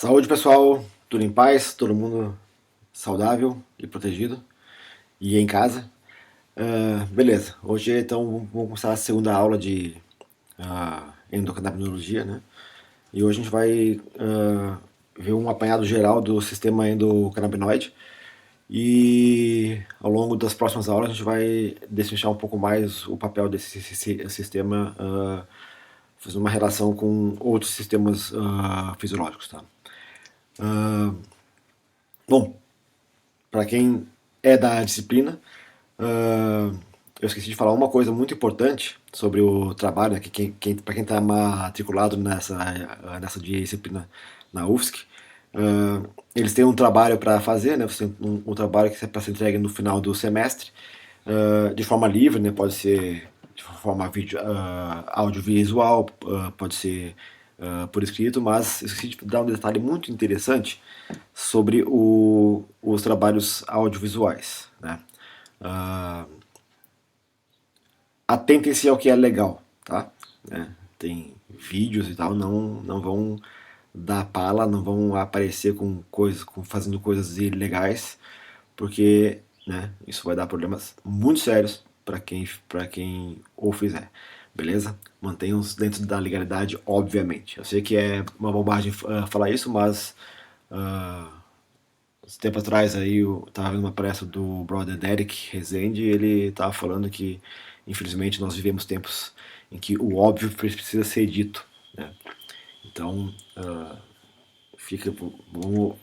Saúde, pessoal, tudo em paz, todo mundo saudável e protegido e em casa. Beleza, hoje então vamos começar a segunda aula de endocrinologia, né? E hoje a gente vai ver um apanhado geral do sistema endocannabinoide e ao longo das próximas aulas a gente vai destrinchar um pouco mais o papel desse sistema, fazendo uma relação com outros sistemas fisiológicos, tá? Bom, para quem é da disciplina, eu esqueci de falar uma coisa muito importante sobre o trabalho, né, que para quem está matriculado nessa disciplina na UFSC, eles têm um trabalho para fazer, né, um trabalho que é para ser entregue no final do semestre, de forma livre, né, pode ser de forma audiovisual, pode ser por escrito, mas eu esqueci de dar um detalhe muito interessante sobre os trabalhos audiovisuais, né? Atentem-se ao que é legal, tá? Tem vídeos e tal, não vão dar pala, não vão aparecer com coisas, fazendo coisas ilegais, porque, né, isso vai dar problemas muito sérios para quem o fizer, beleza? Mantenham-os dentro da legalidade, obviamente. Eu sei que é uma bobagem falar isso, mas uns tempos atrás aí eu tava vendo uma palestra do brother Derek Rezende e ele tava falando que infelizmente nós vivemos tempos em que o óbvio precisa ser dito, né? Então vamos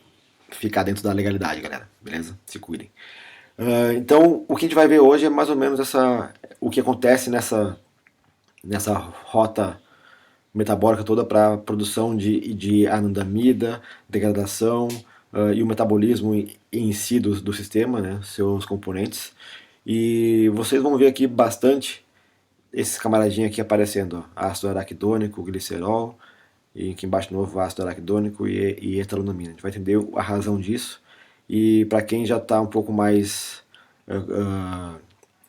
ficar dentro da legalidade, galera, beleza? Se cuidem. Então o que a gente vai ver hoje é mais ou menos o que acontece nessa rota metabólica toda para a produção de anandamida, degradação e o metabolismo em si do sistema, né, seus componentes. E vocês vão ver aqui bastante esses camaradinhos aqui aparecendo, ó, ácido araquidônico, glicerol, e aqui embaixo de novo ácido araquidônico e etalonamina. A gente vai entender a razão disso. E para quem já está um pouco mais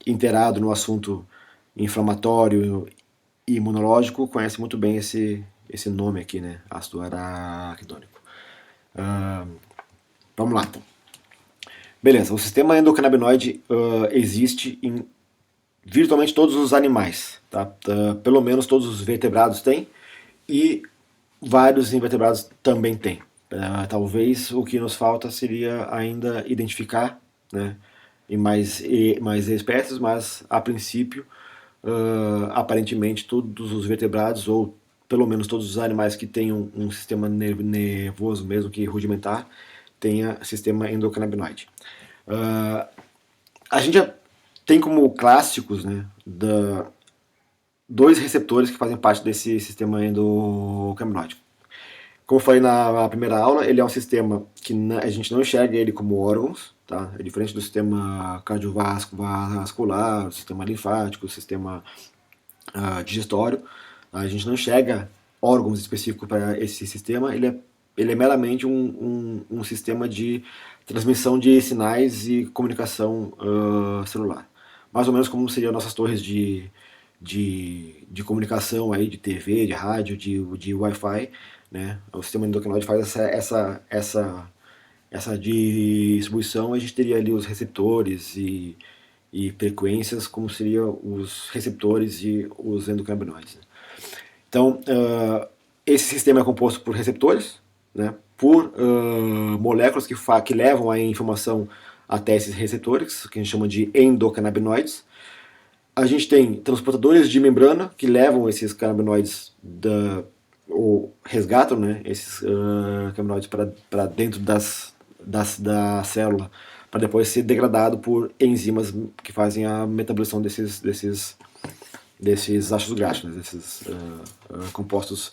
inteirado no assunto inflamatório e imunológico, conhece muito bem esse nome aqui, né? Ácido araquidônico. Vamos lá, então. Beleza, o sistema endocannabinoide existe em virtualmente todos os animais, tá? Pelo menos todos os vertebrados têm e vários invertebrados também têm. Talvez o que nos falta seria ainda identificar, né, em mais espécies, mas a princípio, aparentemente todos os vertebrados, ou pelo menos todos os animais que tenham um sistema nervoso, mesmo que rudimentar, tenha sistema endocannabinoide. A gente já tem como clássicos, né, dois receptores que fazem parte desse sistema endocannabinoide. Como eu falei na primeira aula, ele é um sistema que a gente não enxerga ele como órgãos, tá? É diferente do sistema cardiovascular, o sistema linfático, o sistema digestório. A gente não enxerga órgãos específicos para esse sistema, ele é meramente um sistema de transmissão de sinais e comunicação celular. Mais ou menos como seriam nossas torres de comunicação aí, de TV, de rádio, de Wi-Fi, né? O sistema endocrinológico faz essa distribuição. A gente teria ali os receptores e frequências, como seriam os receptores e os endocannabinoides, né? Então, esse sistema é composto por receptores, né, por moléculas que levam a informação até esses receptores, que a gente chama de endocannabinoides. A gente tem transportadores de membrana que levam esses cannabinoides ou resgatam, né, esses cannabinoides para dentro da célula, para depois ser degradado por enzimas que fazem a metabolização desses ácidos graxos, né, desses compostos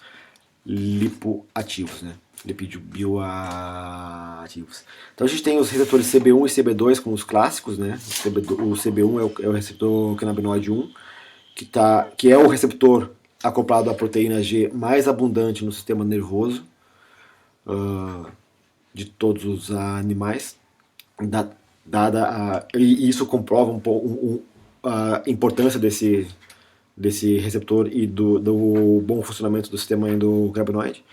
lipoativos, né, lipídio bioativos. Então a gente tem os receptores CB1 e CB2 como os clássicos, né? O CB1 é o receptor canabinoide 1, que é o receptor acoplado à proteína G mais abundante no sistema nervoso de todos os animais, e isso comprova um pouco a importância desse receptor e do bom funcionamento do sistema endocannabinoide.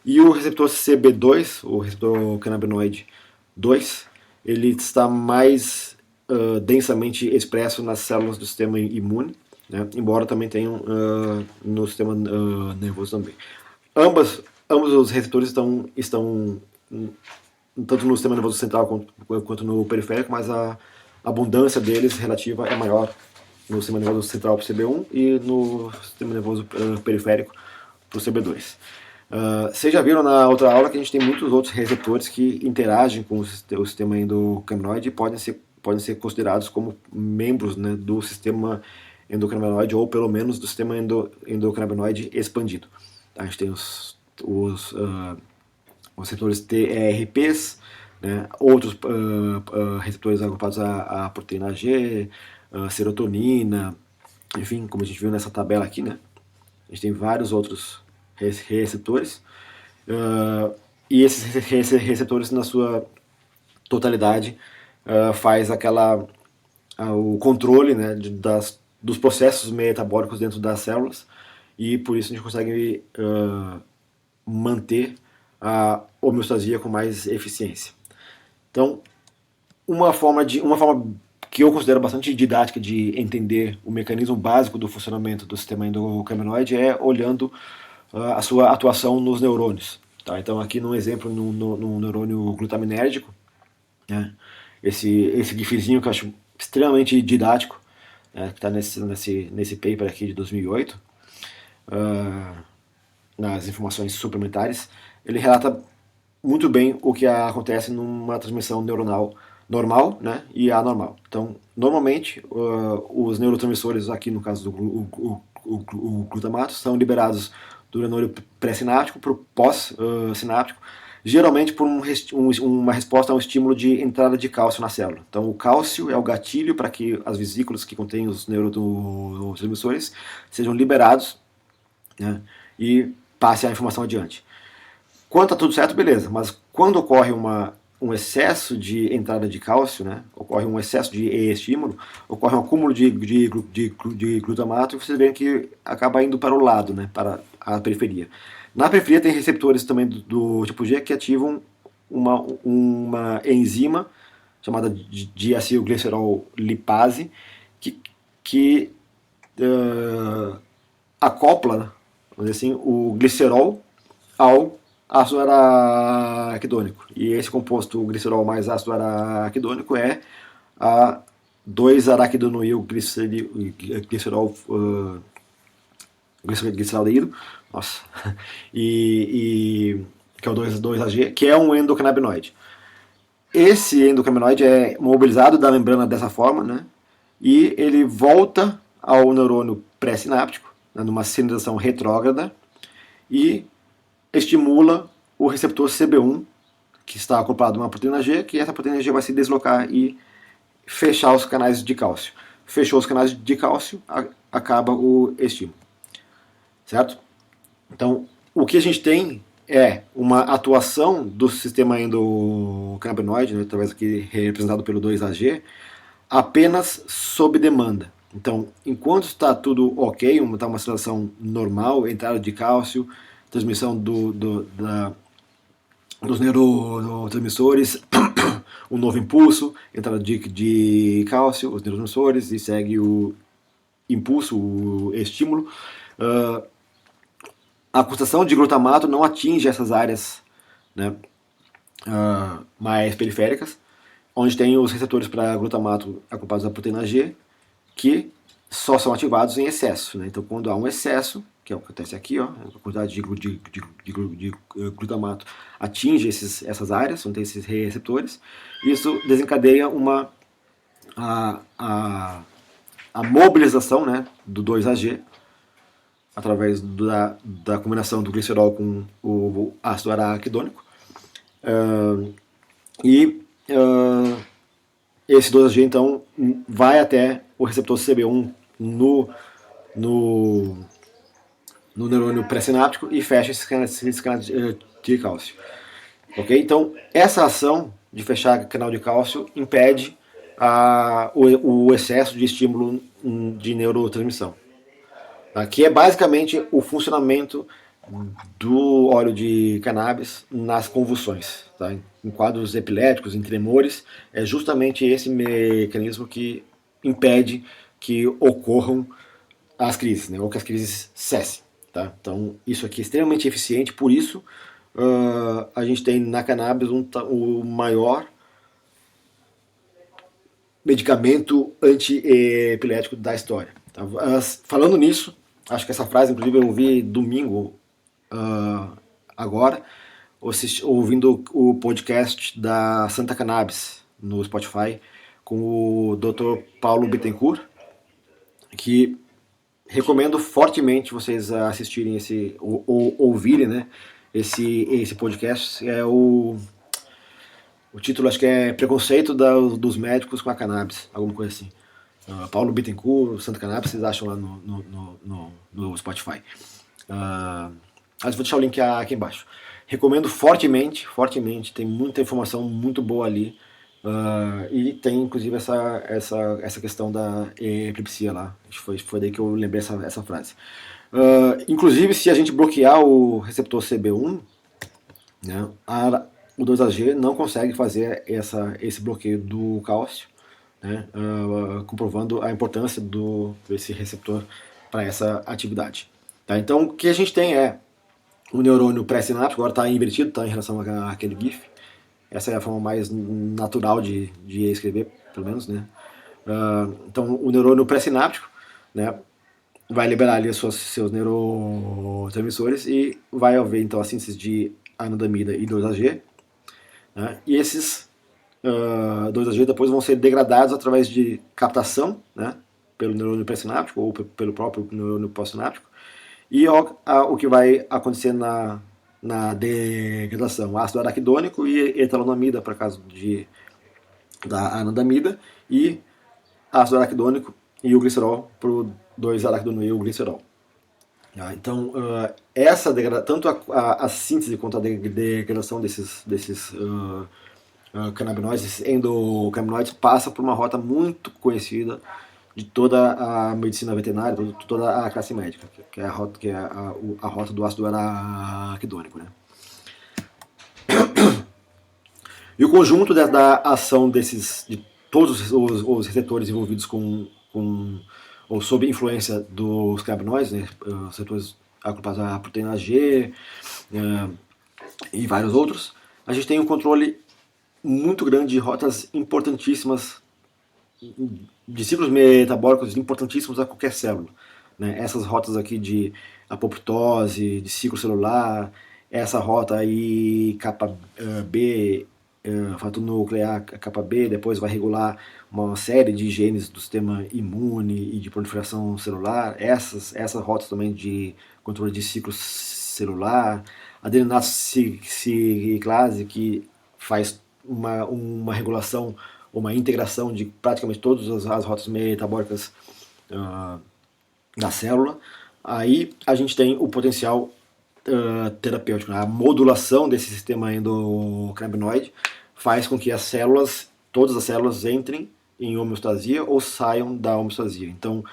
E o receptor CB2, o receptor canabinoide 2, ele está mais densamente expresso nas células do sistema imune, né? Embora também tenham no sistema nervoso também. Ambos os receptores estão tanto no sistema nervoso central quanto no periférico, mas a abundância deles relativa é maior no sistema nervoso central para o CB1 e no sistema nervoso periférico para o CB2. Vocês já viram na outra aula que a gente tem muitos outros receptores que interagem com o sistema endocannabinoide e podem ser considerados como membros, né, do sistema endocannabinoide ou pelo menos do sistema endocannabinoide expandido. A gente tem os receptores TRPs, né, outros receptores agrupados à proteína G, serotonina, enfim, como a gente viu nessa tabela aqui, né? A gente tem vários outros receptores, e esses receptores na sua totalidade faz o controle, né, dos processos metabólicos dentro das células, e por isso a gente consegue manter a homeostasia com mais eficiência. Então, uma forma que eu considero bastante didática de entender o mecanismo básico do funcionamento do sistema endocannabinoide é olhando a sua atuação nos neurônios. Tá? Então, aqui num exemplo, no neurônio glutaminérgico, né? Esse gifzinho que eu acho extremamente didático, né, que está nesse paper aqui de 2008, nas informações suplementares, ele relata muito bem o que acontece numa transmissão neuronal normal, né, e anormal. Então, normalmente, os neurotransmissores, aqui no caso do glutamato, são liberados do neurônio pré-sináptico para o pós-sináptico, geralmente por uma resposta a um estímulo de entrada de cálcio na célula. Então, o cálcio é o gatilho para que as vesículas que contêm os neurotransmissores sejam liberados, né, e passe a informação adiante. Quando está tudo certo, beleza, mas quando ocorre um excesso de entrada de cálcio, né, ocorre um excesso de estímulo, ocorre um acúmulo de glutamato, e vocês veem que acaba indo para o lado, né, para a periferia. Na periferia tem receptores também do tipo G que ativam uma enzima chamada diacilglicerol lipase que acopla, vamos dizer assim, o glicerol ao ácido araquidônico. E esse composto glicerol mais ácido araquidônico é a 2-araquidonoil gliceraldeído, nossa, que é o 2-AG, que é um endocannabinoide. Esse endocannabinoide é mobilizado da membrana dessa forma, né, e ele volta ao neurônio pré-sináptico, né, numa sinalização retrógrada, e estimula o receptor CB1, que está acoplado a uma proteína G, que essa proteína G vai se deslocar e fechar os canais de cálcio. Fechou os canais de cálcio, acaba o estímulo. Certo? Então, o que a gente tem é uma atuação do sistema endocannabinoide, né, através aqui representado pelo 2-AG, apenas sob demanda. Então, enquanto está tudo ok, está uma situação normal, entrada de cálcio, transmissão dos neurotransmissores, um novo impulso, entrada de cálcio, os neurotransmissores, e segue o impulso, o estímulo. A concentração de glutamato não atinge essas áreas, né, mais periféricas, onde tem os receptores para glutamato acoplados à proteína G, que só são ativados em excesso. Né? Então, quando há um excesso, que é o que acontece aqui, ó, a quantidade de glutamato atinge essas áreas, onde tem esses receptores, isso desencadeia a mobilização, né, do 2-AG, através da combinação do glicerol com o ácido araquidônico. Esse 2-AG, então, vai até o receptor CB1 no neurônio pré-sináptico e fecha esses canais de cálcio. Ok? Então, essa ação de fechar canal de cálcio impede o excesso de estímulo de neurotransmissão. Que é basicamente o funcionamento do óleo de cannabis nas convulsões, tá? Em quadros epiléticos, em tremores, é justamente esse mecanismo que impede que ocorram as crises, né? Ou que as crises cessem. Tá? Então, isso aqui é extremamente eficiente, por isso a gente tem na cannabis o maior medicamento antiepilético da história. Tá? Falando nisso, acho que essa frase, inclusive, eu ouvi domingo agora, ouvindo o podcast da Santa Cannabis no Spotify com o Dr. Paulo Bittencourt, que recomendo fortemente vocês assistirem ou ouvirem, né, esse podcast. O título acho que é Preconceito dos Médicos com a Cannabis, alguma coisa assim. Paulo Bittencourt, Santa Cannabis, vocês acham lá no Spotify. Mas vou deixar o link aqui embaixo. Recomendo fortemente, fortemente, tem muita informação muito boa ali. E tem inclusive essa questão da epilepsia lá. Foi daí que eu lembrei essa frase. Inclusive, se a gente bloquear o receptor CB1, né, o 2AG não consegue fazer esse bloqueio do cálcio, né, comprovando a importância desse receptor para essa atividade. Tá? Então, o que a gente tem é o neurônio pré-sináptico, agora está invertido, tá, em relação àquele GIF. Essa é a forma mais natural de escrever, pelo menos, né? Então, o neurônio pré-sináptico, né, vai liberar ali seus neurotransmissores e vai haver, então, a síntese de anandamida e 2-AG, né? E esses 2-AG depois vão ser degradados através de captação, né, pelo neurônio pré-sináptico ou pelo próprio neurônio pós-sináptico, e o que vai acontecer na degradação, ácido araquidônico e etalonamida para caso da anandamida, e ácido araquidônico e o glicerol para o 2-araquidônico e o glicerol. Então, tanto a síntese quanto a degradação desses canabinoides, endocannabinoides, passa por uma rota muito conhecida de toda a medicina veterinária, de toda a classe médica, que é a rota do ácido araquidônico, né? E o conjunto da ação de todos os receptores envolvidos ou sob influência dos cannabinoides, né, receptores agrupados à proteína G e vários outros, a gente tem um controle muito grande de rotas importantíssimas, de ciclos metabólicos importantíssimos a qualquer célula. Né? Essas rotas aqui de apoptose, de ciclo celular, essa rota aí, capa B, fator nuclear, capa B, depois vai regular uma série de genes do sistema imune e de proliferação celular, essas rotas também de controle de ciclo celular, adenonato ciclase, que faz uma regulação, uma integração de praticamente todas as rotas metabólicas da célula. Aí a gente tem o potencial terapêutico. A modulação desse sistema endocannabinoide faz com que todas as células entrem em homeostasia ou saiam da homeostasia. Então,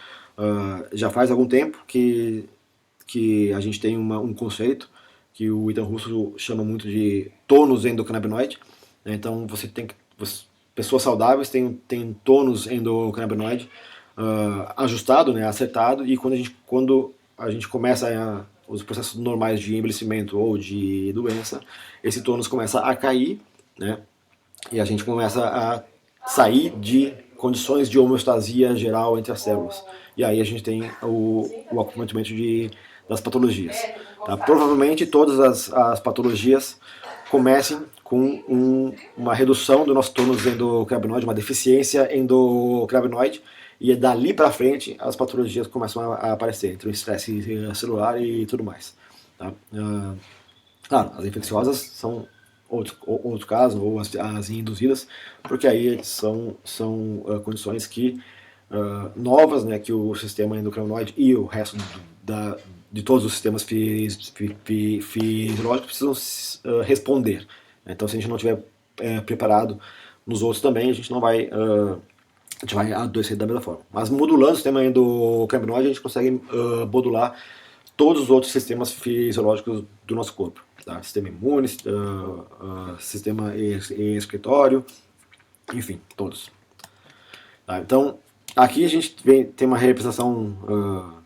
já faz algum tempo que a gente tem um conceito que o Ethan Russo chama muito de tônus endocannabinoide. Então, pessoas saudáveis têm tônus endocannabinoide ajustado, né, acertado, e quando a gente começa os processos normais de envelhecimento ou de doença, esse tônus começa a cair, né, e a gente começa a sair de condições de homeostasia geral entre as células. E aí a gente tem o acometimento das patologias. Tá? Provavelmente todas as patologias comecem com uma redução do nosso tônus endocannabinoide, uma deficiência endocannabinoide, e dali para frente as patologias começam a aparecer, entre o estresse celular e tudo mais. Tá? Claro, as infecciosas são outro caso, ou as induzidas, porque aí são condições novas, né, que o sistema endocannabinoide e o resto de todos os sistemas fisiológicos precisam responder. Então, se a gente não estiver preparado nos outros também, a gente não vai a gente vai adoecer da mesma forma. Mas modulando o sistema endocannabinoide, a gente consegue modular todos os outros sistemas fisiológicos do nosso corpo. Tá? Sistema imune, sistema excretório, enfim, todos. Tá? Então, aqui a gente tem uma representação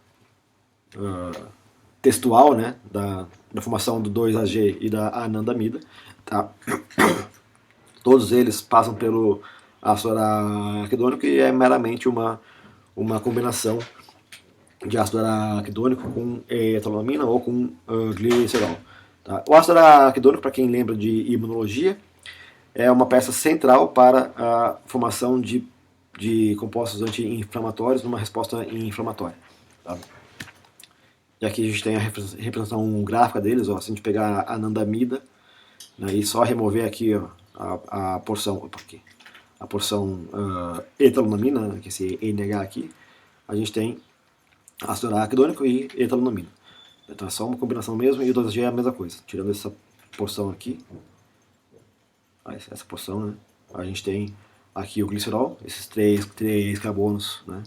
textual, né, da formação do 2-AG e da anandamida. Tá? Todos eles passam pelo ácido araquidônico e é meramente uma combinação de ácido araquidônico com etanolamina ou com glicerol. Tá? O ácido araquidônico, para quem lembra de imunologia, é uma peça central para a formação de compostos anti-inflamatórios numa resposta inflamatória. Tá? E aqui a gente tem a representação gráfica deles, ó, se a gente pegar a anandamida, né, e só remover aqui, ó, a porção etanolamina, né, que é esse NH aqui, a gente tem ácido araquidônico e etanolamina. Então é só uma combinação mesmo, e o 2G é a mesma coisa. Tirando essa porção aqui, essa porção, né, a gente tem aqui o glicerol, esses três carbonos, né,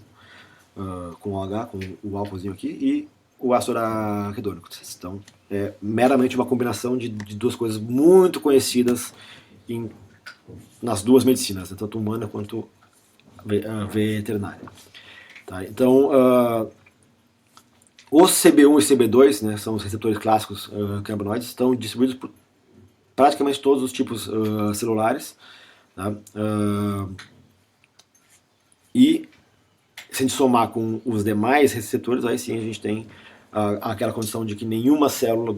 com OH, com o álcoolzinho aqui, e o ácido araquidônico. Então é meramente uma combinação de duas coisas muito conhecidas nas duas medicinas, né, tanto humana quanto veterinária. Tá? Então, os CB1 e CB2, né, são os receptores clássicos cannabinoides, estão distribuídos por praticamente todos os tipos celulares. Tá? E se a gente somar com os demais receptores, aí sim a gente tem aquela condição de que nenhuma célula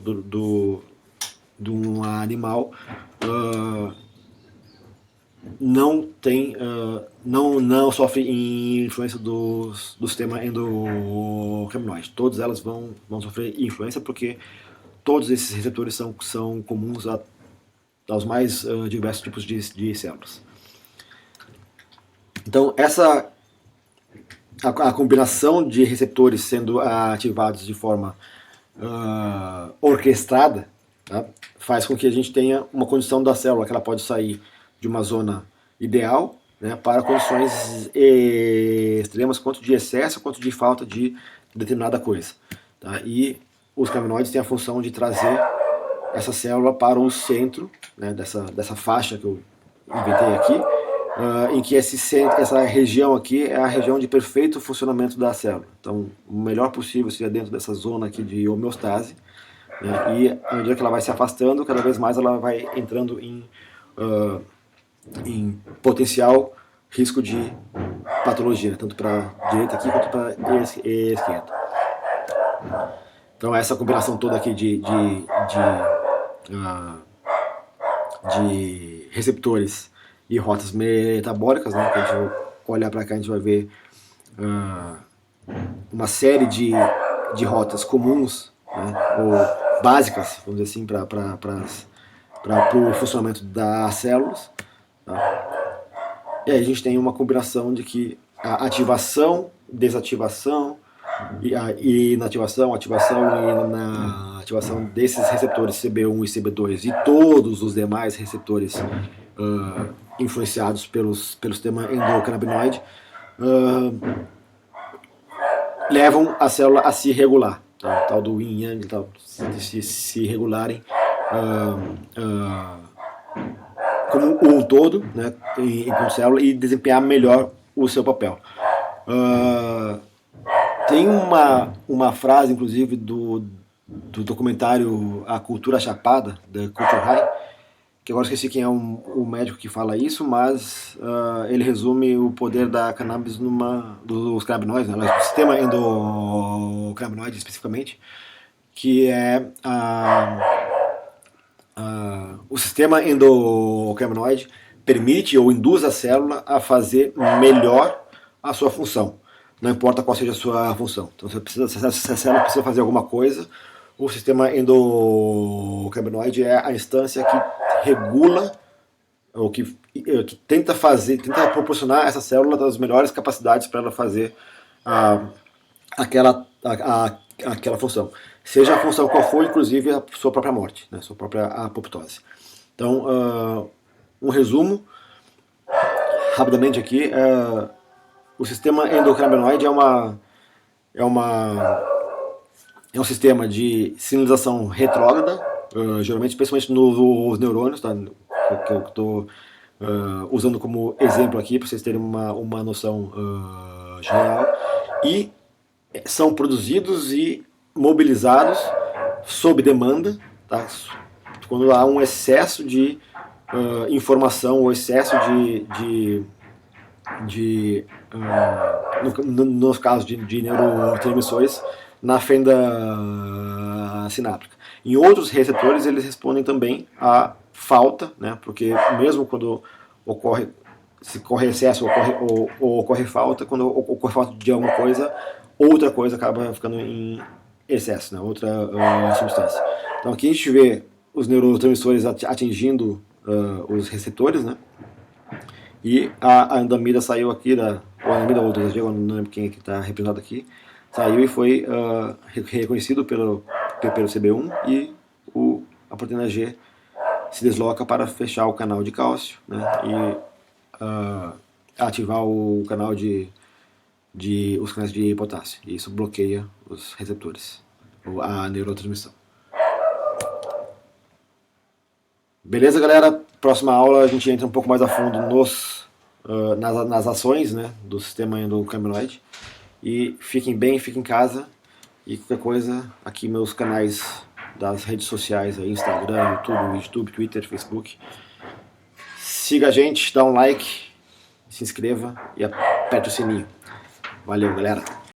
de um animal não tem, não sofre influência do sistema endocannabinoide. Todas elas vão sofrer influência porque todos esses receptores são comuns aos mais diversos tipos de células. Então a combinação de receptores sendo ativados de forma orquestrada, tá, faz com que a gente tenha uma condição da célula que ela pode sair de uma zona ideal, né, para condições extremas, quanto de excesso, quanto de falta de determinada coisa. Tá? E os cannabinoides têm a função de trazer essa célula para o centro, né, dessa faixa que eu inventei aqui, em que essa região aqui é a região de perfeito funcionamento da célula. Então, o melhor possível seria dentro dessa zona aqui de homeostase, né, e à medida que ela vai se afastando, cada vez mais ela vai entrando em potencial risco de patologia, né, tanto para a direita aqui quanto para a esquerda. Então essa combinação toda aqui de receptores e rotas metabólicas, né, que a gente vai olhar para cá, a gente vai ver uma série de rotas comuns, né, ou básicas, vamos dizer assim, para o funcionamento das células. Tá? E aí a gente tem uma combinação de que a ativação, desativação, e a inativação, ativação e ativação desses receptores CB1 e CB2 e todos os demais receptores influenciados pelo sistema endocannabinoide levam a célula a se regular, tá? Tal do yin yang, tal, de se regularem como um todo, né, enquanto célula, e desempenhar melhor o seu papel. Tem uma frase, inclusive, do documentário A Cultura Chapada, da Culture High, que agora esqueci quem é o médico que fala isso, mas ele resume o poder da cannabis dos cannabinoides, né, do sistema endocannabinoide especificamente, que é o sistema endocannabinoide permite ou induz a célula a fazer melhor a sua função, não importa qual seja a sua função. Então, se a célula precisa fazer alguma coisa, o sistema endocannabinoide é a instância que regula, ou que tenta proporcionar a essa célula as melhores capacidades para ela fazer aquela função. Seja a função qual for, inclusive a sua própria morte, né, sua própria apoptose. Então, um resumo, rapidamente aqui, o sistema endocannabinoide é uma É um sistema de sinalização retrógrada, geralmente, especialmente nos neurônios, tá? Que eu estou usando como exemplo aqui, para vocês terem uma noção geral. E são produzidos e mobilizados sob demanda, tá? Quando há um excesso de informação ou excesso nos casos de neurotransmissores na fenda sináptica. Em outros receptores, eles respondem também à falta, né? Porque mesmo quando se ocorre excesso ou ocorre falta, quando ocorre falta de alguma coisa, outra coisa acaba ficando em excesso, né? Outra substância. Então aqui a gente vê os neurotransmissores atingindo os receptores, né? E a andamida saiu aqui, ou a andamida ou DSG, eu não lembro quem é que está representado aqui, saiu e foi reconhecido pelo CB1 e a proteína G se desloca para fechar o canal de cálcio, né, e ativar o canal os canais de potássio. E isso bloqueia os receptores, a neurotransmissão. Beleza, galera? Próxima aula a gente entra um pouco mais a fundo nas ações, né, do sistema endocannabinoide. E fiquem bem, fiquem em casa. E qualquer coisa, aqui meus canais das redes sociais, aí, Instagram, YouTube, Twitter, Facebook. Siga a gente, dá um like, se inscreva e aperte o sininho. Valeu, galera!